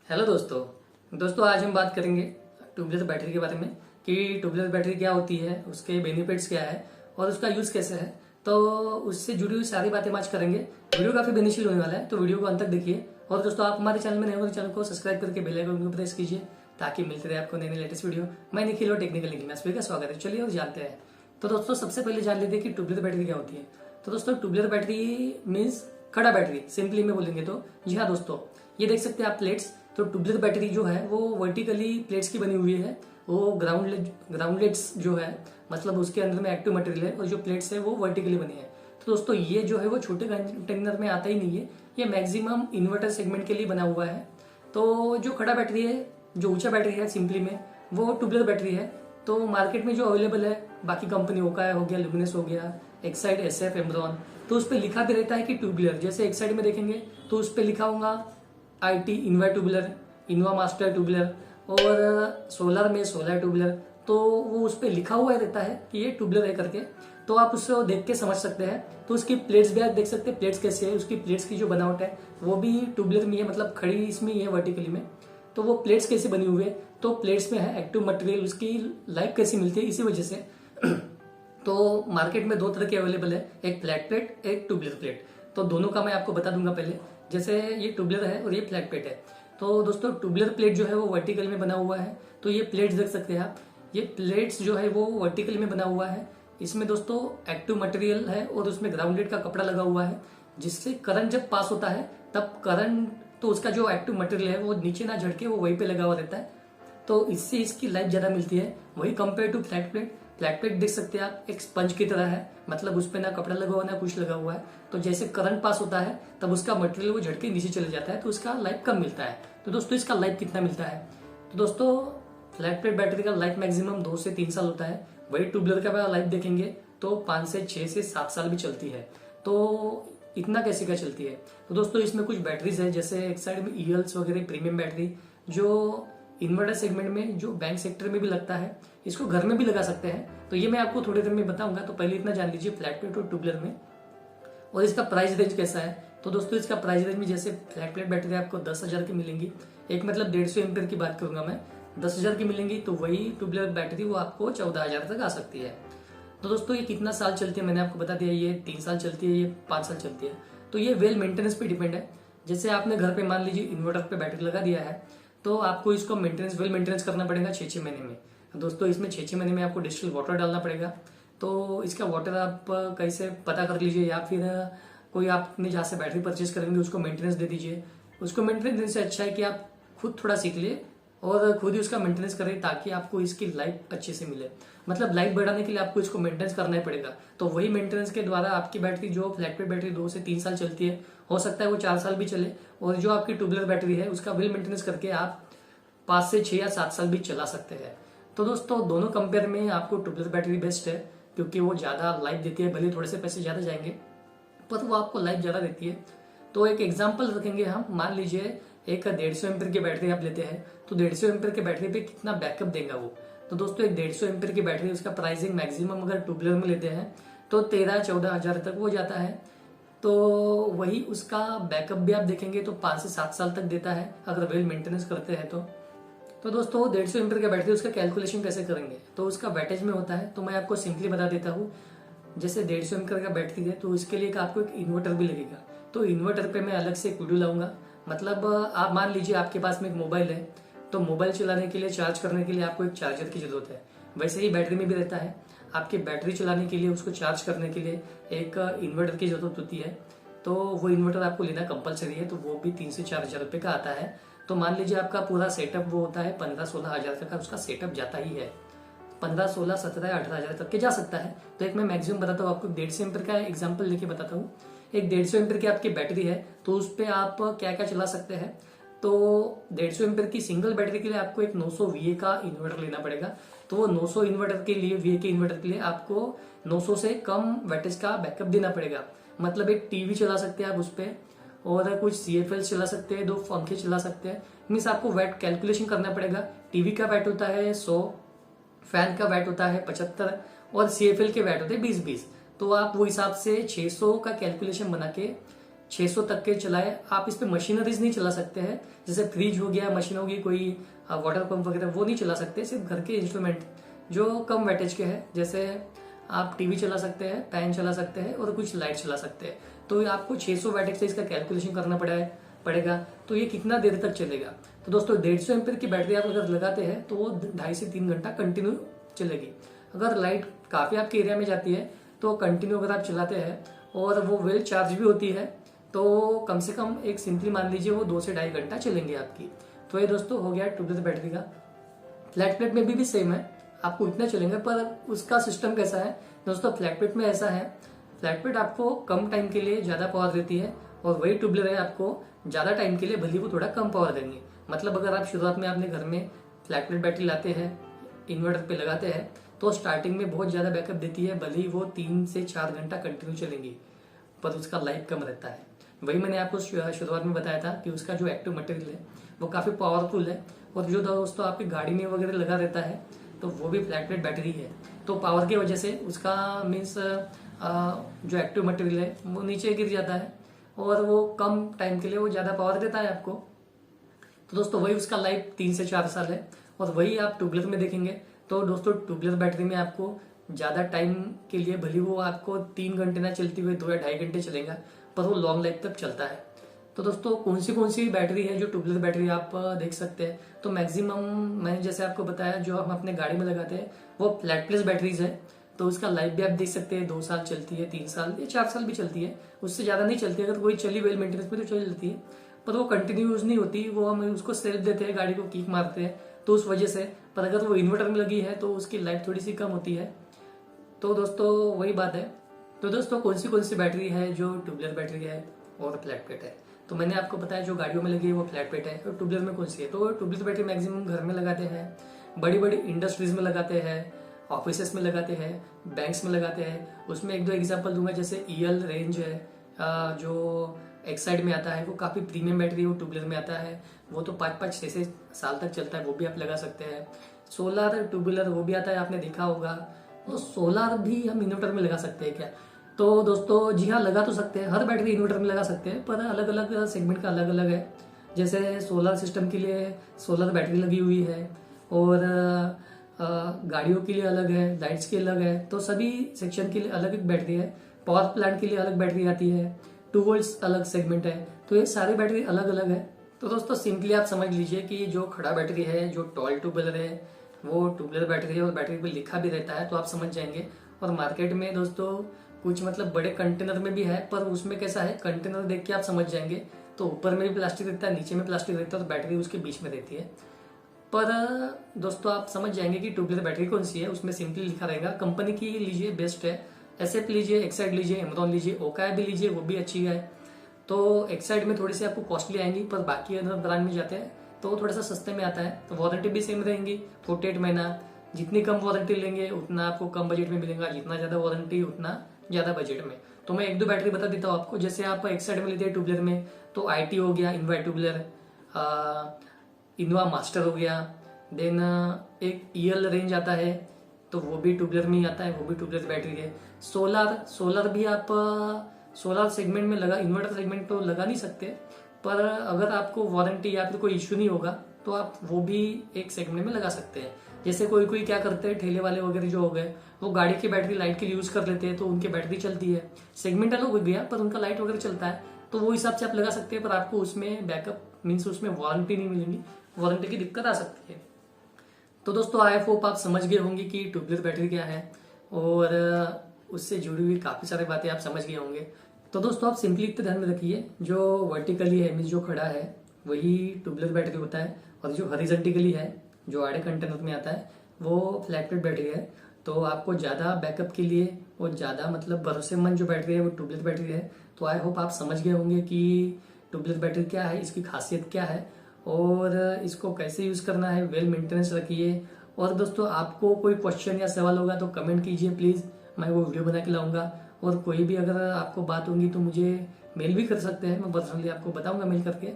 Hello दोस्तों आज हम बात करेंगे ट्यूबलेस बैटरी के बारे में कि ट्यूबलेस बैटरी क्या होती है, उसके बेनिफिट्स क्या है और उसका यूज कैसे है। तो उससे जुड़ी हुई सारी बातें हम आज करेंगे। वीडियो काफी बेनिफिशियल होने वाला है, तो वीडियो को अंत तक देखिए। और दोस्तों आप हमारे चैनल में नए हो तो चैनल को सब्सक्राइब करके बेल आइकन को प्रेस कीजिए ताकि मिलते रहे आपको नई नई लेटेस्ट वीडियो। मैं निखिल और टेक्निकल लिंक में सभी का स्वागत है। चलिए और जानते हैं। तो दोस्तों सबसे पहले जान लेते हैं कि ट्यूबलेस बैटरी क्या होती है। तो दोस्तों ट्यूबलेस बैटरी मीन्स खड़ा बैटरी, सिंपली में बोलेंगे तो। जी हाँ दोस्तों, ये देख सकते हैं आप प्लेट्स। तो ट्यूबलेस बैटरी जो है वो वर्टिकली प्लेट्स की बनी हुई है। वो ग्राउंडलेट्स जो है, मतलब उसके अंदर में एक्टिव मटेरियल है और जो प्लेट्स है वो वर्टिकली बनी है। तो दोस्तों ये जो है वो छोटे कंटेनर में आता ही नहीं है, ये मैक्सिमम इन्वर्टर सेगमेंट के लिए बना हुआ है। तो जो खड़ा बैटरी है, जो ऊंचा बैटरी है, सिंपली में वो ट्यूबलेस बैटरी है। तो मार्केट में जो अवेलेबल है बाकी कंपनियों का हो गया, ल्यूमिनस हो गया, एक्साइड, एसएफ, एमरॉन, तो उस पर लिखा भी रहता है कि ट्यूबुलर। जैसे एक्साइड में देखेंगे तो उस पर लिखा होगा आईटी इन्वा ट्यूबुलर, इन्वा मास्टर ट्यूबुलर, और सोलर में सोलर ट्यूबुलर। तो वो उस पर लिखा हुआ रहता है कि ये ट्यूबुलर है करके, तो आप उससे देख के समझ सकते हैं। तो उसकी प्लेट्स भी आप देख सकते हैं, प्लेट्स कैसे है, उसकी प्लेट्स की जो बनावट है वो भी ट्यूबुलर में है, मतलब खड़ी इसमें ही है वर्टिकली में। तो वो प्लेट्स कैसे बनी हुई है, तो प्लेट्स में है एक्टिव मटेरियल, उसकी लाइफ कैसी मिलती है इसी वजह से। तो मार्केट में दो तरह के अवेलेबल है, एक फ्लैट प्लेट, एक ट्यूबुलर प्लेट। तो दोनों का मैं आपको बता दूंगा पहले। जैसे ये ट्यूबुलर है और ये फ्लैट प्लेट है। तो दोस्तों ट्यूबुलर प्लेट जो है वो वर्टिकल में बना हुआ है। तो ये प्लेट्स देख सकते हैं आप, ये प्लेट्स जो है वो वर्टिकल में बना हुआ है। इसमें दोस्तों एक्टिव मटेरियल है और उसमें ग्राउंडेड का कपड़ा लगा हुआ है, जिससे करंट जब पास होता है तब करंट, तो उसका जो एक्टिव मटेरियल है वो नीचे ना झड़के, वो वहीं पे लगा हुआ रहता है। तो इससे इसकी लाइफ ज्यादा मिलती है, वही compare to flat plate. Flat plate देख सकते हैं आप, एक स्पंज की तरह है, मतलब उस पर ना कपड़ा लगा हुआ ना कुछ लगा हुआ है। तो जैसे करंट पास होता है तब उसका मटेरियल वो झटके नीचे चले जाता है, तो उसका लाइफ कम मिलता है। तो दोस्तों इसका लाइफ कितना मिलता है, तो दोस्तों फ्लैट प्लेट बैटरी का लाइफ मैक्सिमम 2 से 3 साल होता है। वही ट्यूबुलर का लाइफ देखेंगे तो 5 से 6 से 7 साल भी चलती है। तो इतना कैसे क्या चलती है, तो दोस्तों इसमें कुछ बैटरीज है, जैसे एक साइड में ईएल्स वगैरह प्रीमियम बैटरी, जो इन्वर्टर सेगमेंट में, जो बैंक सेक्टर में भी लगता है, इसको घर में भी लगा सकते हैं। तो ये मैं आपको थोड़ी देर में बताऊंगा। तो पहले इतना जान लीजिए फ्लैट प्लेट और ट्यूबुलर में, और इसका प्राइस रेंज कैसा है। तो दोस्तों इसका प्राइस रेंज में जैसे फ्लैट प्लेट बैटरी आपको 10,000 की मिलेंगी, एक मतलब 150 एम्पियर की बात करूंगा मैं, 10,000 की मिलेंगी। तो वही ट्यूबुलर बैटरी वो आपको 14,000 तक आ सकती है। तो दोस्तों ये कितना साल चलती है मैंने आपको बता दिया, ये 3 साल चलती है, ये 5 साल चलती है। तो ये वेल मेंटेनेंस पे डिपेंड है। जैसे आपने घर पे मान लीजिए इन्वर्टर पे बैटरी लगा दिया है, तो आपको इसको वेल मेंटेनेंस करना पड़ेगा 6-6 महीने में। दोस्तों इसमें 6-6 महीने में आपको डिस्टिल वाटर डालना पड़ेगा। तो इसका वाटर आप कहीं से पता कर लीजिए, या फिर कोई आपने जहाँ से बैटरी परचेज करेंगे उसको मेंटेनेंस दे दीजिए। उसको मेंटेनेंस देने से अच्छा है कि आप खुद थोड़ा सीख लिए और खुद ही उसका मेंटेनेंस करें, ताकि आपको इसकी लाइफ अच्छे से मिले। मतलब लाइफ बढ़ाने के लिए आपको इसको मेंटेनेंस करना ही पड़ेगा। तो वही मेंटेनेंस के द्वारा आपकी बैटरी, जो फ्लैट प्लेट बैटरी 2 से 3 साल चलती है, हो सकता है वो 4 साल भी चले। और जो आपकी ट्यूबुलर बैटरी है उसका वेल मेंटेनेंस करके आप 5 से 6 या 7 साल भी चला सकते हैं। तो दोस्तों दोनों कंपेयर में आपको ट्यूबुलर बैटरी बेस्ट है, क्योंकि वो ज्यादा लाइफ देती है। भले थोड़े से पैसे ज्यादा जाएंगे पर वो आपको लाइफ ज्यादा देती है। तो एक एग्जाम्पल रखेंगे हम, मान लीजिए एक 150 एम्पियर की बैटरी आप लेते हैं, तो 150 एम्पियर की बैटरी पे कितना बैकअप देगा वो। तो दोस्तों एक 150 एम्पियर की बैटरी, उसका प्राइसिंग मैक्सिमम अगर ट्यूबुलर में लेते हैं तो 13-14 हजार तक हो जाता है। तो वही उसका बैकअप भी आप देखेंगे तो 5 से 7 साल तक देता है अगर वेल मेंटेनेंस करते हैं तो दोस्तों 150 एम्पियर का बैटरी, उसका कैलकुलेशन कैसे करेंगे, तो उसका वैटेज में होता है। तो मैं आपको सिंपली बता देता हूँ। जैसे 150 एम्पियर का बैटरी है तो इसके लिए आपको एक इन्वर्टर भी लगेगा। तो इन्वर्टर पे मैं अलग से एक वीडियो लाऊंगा। मतलब आप मान लीजिए आपके पास में एक मोबाइल है, तो मोबाइल चलाने के लिए, चार्ज करने के लिए आपको एक चार्जर की जरूरत है। वैसे ही बैटरी में भी रहता है, आपकी बैटरी चलाने के लिए, उसको चार्ज करने के लिए एक इन्वर्टर की जरूरत होती है। तो वो इन्वर्टर आपको लेना कंपलसरी है, तो वो भी 3 से 4 हजार रुपए का आता है। तो मान लीजिए आपका पूरा सेटअप वो होता है 15-16 हजार तक का उसका सेटअप जाता ही है। 15, 16, 17, 18 हजार तक के जा सकता है। तो एक मैं मैक्सिमम बताता हूँ आपको, 150 एम्पियर का एग्जाम्पल लेके बताता हूँ। एक 150 एम्पियर की आपकी बैटरी है, तो उस पर आप क्या क्या चला सकते हैं। तो 150 एम्पियर की सिंगल बैटरी के लिए आपको एक 900 VA का इन्वर्टर लेना पड़ेगा। तो वो 900 इन्वर्टर के लिए, VA के इन्वर्टर के लिए आपको 900 से कम वैटेज का बैकअप देना पड़ेगा। मतलब एक टीवी चला सकते हैं आप उस पर, और कुछ CFL चला सकते हैं, 2 पंखे चला सकते हैं। मीन्स आपको वैट कैलकुलेशन करना पड़ेगा। टीवी का वैट होता है 100, फैन का वैट होता है 75, और CFL के वैट होते हैं 20-20। तो आप वो हिसाब से 600 का कैलकुलेशन बना के 600 तक के चलाए। आप इस पे मशीनरीज नहीं चला सकते हैं, जैसे फ्रिज हो गया, मशीन होगी, कोई वाटर पंप वगैरह, वो नहीं चला सकते। सिर्फ घर के इंस्ट्रूमेंट जो कम वैटेज के हैं, जैसे आप टीवी चला सकते हैं, फैन चला सकते हैं और कुछ लाइट चला सकते हैं। तो आपको 600 वैटेज से इसका कैलकुलेशन करना पड़ेगा। तो ये कितना देर तक चलेगा? तो दोस्तों 150 एम्पीयर की बैटरी आप अगर लगाते हैं तो वो 2.5 से 3 घंटा कंटिन्यू चलेगी। अगर लाइट काफी आपके एरिया में जाती है तो कंटिन्यू अगर आप चलाते हैं और वो वेल चार्ज भी होती है तो कम से कम एक सिंपली मान लीजिए वो 2 से 2.5 घंटा चलेंगे आपकी। तो ये दोस्तों हो गया ट्यूबलेस बैटरी का। फ्लैट प्लेट में भी सेम है, आपको इतना चलेंगे, पर उसका सिस्टम कैसा है दोस्तों? फ्लैट प्लेट में ऐसा है, फ्लैट प्लेट आपको कम टाइम के लिए ज्यादा पावर देती है और वही ट्यूबलेस है आपको ज्यादा टाइम के लिए भले वो थोड़ा कम पावर देंगे। मतलब अगर आप शुरुआत में अपने घर में फ्लैट प्लेट बैटरी लाते हैं, इन्वर्टर पे लगाते हैं, तो स्टार्टिंग में बहुत ज्यादा बैकअप देती है, भले ही वो 3 से 4 घंटा कंटिन्यू चलेंगी, पर उसका लाइफ कम रहता है। वही मैंने आपको शुरुआत में बताया था कि उसका जो एक्टिव मटेरियल है वो काफी पावरफुल है, और जो दोस्तों आपकी गाड़ी में वगैरह लगा रहता है तो वो भी फ्लैट प्लेट बैटरी है। तो पावर की वजह से उसका मीन्स जो एक्टिव मटेरियल है वो नीचे गिर जाता है और वो कम टाइम के लिए वो ज्यादा पावर देता है आपको। तो दोस्तों वही उसका लाइफ 3 से 4 साल है। और वही आप ट्यूबलेस में देखेंगे तो दोस्तों ट्यूबलेस बैटरी में आपको ज्यादा टाइम के लिए, भले वो आपको 3 घंटे ना चलती हुए 2 या 2.5 घंटे चलेगा, पर वो लॉन्ग लाइफ तक चलता है। तो दोस्तों कौन सी बैटरी है जो ट्यूबलेस बैटरी आप देख सकते हैं? तो मैक्सिमम मैंने जैसे आपको बताया जो हम अपने गाड़ी में लगाते हैं वो फ्लैट प्लेस बैटरीज है। तो उसका लाइफ भी आप देख सकते हैं, 2 साल चलती है, 3 साल या 4 साल भी चलती है, उससे ज्यादा नहीं चलती। अगर कोई चली वेल मेंटेनेंस में तो चल जाती है, पर वो कंटिन्यू यूज नहीं होती, वो हम उसको सेल्फ देते हैं, गाड़ी को किक मारते हैं, तो उस वजह से। पर अगर वो इन्वर्टर में लगी है तो उसकी लाइफ थोड़ी सी कम होती है। तो दोस्तों वही बात है। तो दोस्तों कौन सी बैटरी है जो ट्यूबलेस बैटरी है और फ्लैट प्लेट है? तो मैंने आपको बताया जो गाड़ियों में लगी है वो फ्लैट प्लेट है, और ट्यूबलेस में कौन सी है? तो ट्यूबलेस बैटरी मैक्सिमम घर में लगाते हैं, बड़ी बड़ी इंडस्ट्रीज में लगाते हैं, ऑफिसेस में लगाते हैं, बैंक्स में लगाते हैं। उसमें 1-2 एग्जांपल दूंगा, जैसे ईएल रेंज है जो एक्साइड में आता है, वो काफी प्रीमियम बैटरी है, वो ट्यूबलेस में आता है, वो तो 5-5, 6 साल तक चलता है, वो भी आप लगा सकते हैं। सोलर ट्यूबुलर वो भी आता है, आपने देखा होगा। तो सोलर भी हम इन्वर्टर में लगा सकते हैं क्या? तो दोस्तों जी हाँ, लगा तो सकते हैं, हर बैटरी इन्वर्टर में लगा सकते हैं, पर अलग अलग सेगमेंट का अलग अलग है। जैसे सोलर सिस्टम के लिए सोलर बैटरी लगी हुई है, और गाड़ियों के लिए अलग है, लाइट्स के अलग है, तो सभी सेक्शन के लिए अलग एक बैटरी है। पावर प्लांट के लिए अलग बैटरी आती है, 2 वोल्ट अलग सेगमेंट है, तो ये सारी बैटरी अलग अलग है। तो दोस्तों सिंपली आप समझ लीजिए कि जो खड़ा बैटरी है, जो टॉल ट्यूबुलर है, वो ट्यूबुलर बैटरी है, और बैटरी पे लिखा भी रहता है, तो आप समझ जाएंगे। और मार्केट में दोस्तों कुछ मतलब बड़े कंटेनर में भी है, पर उसमें कैसा है, कंटेनर देख के आप समझ जाएंगे। तो ऊपर में भी प्लास्टिक रहता है, नीचे में प्लास्टिक रहता है, तो बैटरी उसके बीच में रहती है। पर दोस्तों आप समझ जाएंगे कि ट्यूबलेस बैटरी कौन सी है, उसमें सिंपली लिखा रहेगा। कंपनी की लीजिए, बेस्ट है। एसएफ लीजिए, एक्साइड लीजिए, एमरॉन लीजिए, ओकाया भी लीजिए, वो भी अच्छी है। तो एक्साइड में थोड़ी सी आपको कॉस्टली आएंगी, पर बाकी अदर ब्रांड में जाते हैं तो थोड़ा सा सस्ते में आता है। तो वारंटी भी सेम रहेंगी, 48 महीना। जितनी कम वारंटी लेंगे उतना आपको कम बजट में मिलेगा, जितना ज्यादा वारंटी उतना ज्यादा बजट में। तो मैं 1-2 बैटरी बता देता हूँ आपको। जैसे आप एक्साइड में लेते हैं ट्यूबलेस में, तो आईटी हो गया, इनोवा ट्यूबुलर, इनोवा मास्टर हो गया, देन एक ईएल रेंज आता है, तो वो भी ट्यूबलेस में ही आता है, वो भी ट्यूबलेस बैटरी है। सोलर भी आप सोलर सेगमेंट में लगा, इन्वर्टर सेगमेंट तो लगा नहीं सकते, पर अगर आपको वारंटी या फिर कोई इश्यू नहीं होगा तो आप वो भी एक सेगमेंट में लगा सकते हैं। जैसे कोई क्या करते हैं, ठेले वाले वगैरह जो हो गए, वो गाड़ी की बैटरी लाइट के लिए यूज कर लेते हैं, तो उनकी बैटरी चलती है, सेगमेंट अलग हो गया, पर उनका लाइट वगैरह चलता है, तो वो हिसाब से आप लगा सकते हैं। पर आपको उसमें बैकअप मीन्स उसमें वारंटी नहीं मिलेगी, वारंटी की दिक्कत आ सकती है। तो दोस्तों आई होप आप समझ गए होंगे कि ट्यूबलेस बैटरी क्या है, और उससे जुड़ी हुई काफी सारी बातें आप समझ गए होंगे। तो दोस्तों आप सिंपली इतना ध्यान में रखिए, जो वर्टिकली है मीन्स जो खड़ा है वही ट्यूबलेस बैटरी होता है, और जो हॉरिजॉन्टली है, जो आड़े कंटेनर में आता है, वो फ्लैट प्लेट बैटरी है। तो आपको ज्यादा बैकअप के लिए और ज्यादा मतलब भरोसेमंद जो बैटरी है वो ट्यूबलेस बैटरी है। तो आई होप आप समझ गए होंगे कि ट्यूबलेस बैटरी क्या है, इसकी खासियत क्या है, और इसको कैसे यूज करना है। वेल मेंटेनेंस रखिए। और दोस्तों आपको कोई क्वेश्चन या सवाल होगा तो कमेंट कीजिए प्लीज, मैं वो वीडियो बना के लाऊंगा। और कोई भी अगर आपको बात होगी तो मुझे मेल भी कर सकते हैं, मैं पर्सनली आपको बताऊंगा मेल करके।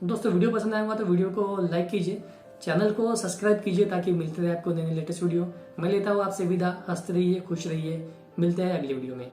दोस्तों वीडियो पसंद आएगा तो वीडियो को लाइक कीजिए, चैनल को सब्सक्राइब कीजिए, ताकि मिलते रहे आपको नई लेटेस्ट वीडियो। मैं लेता हूँ आपसे विदा। हंसते रहिए, खुश रहिए, मिलते हैं अगली वीडियो में।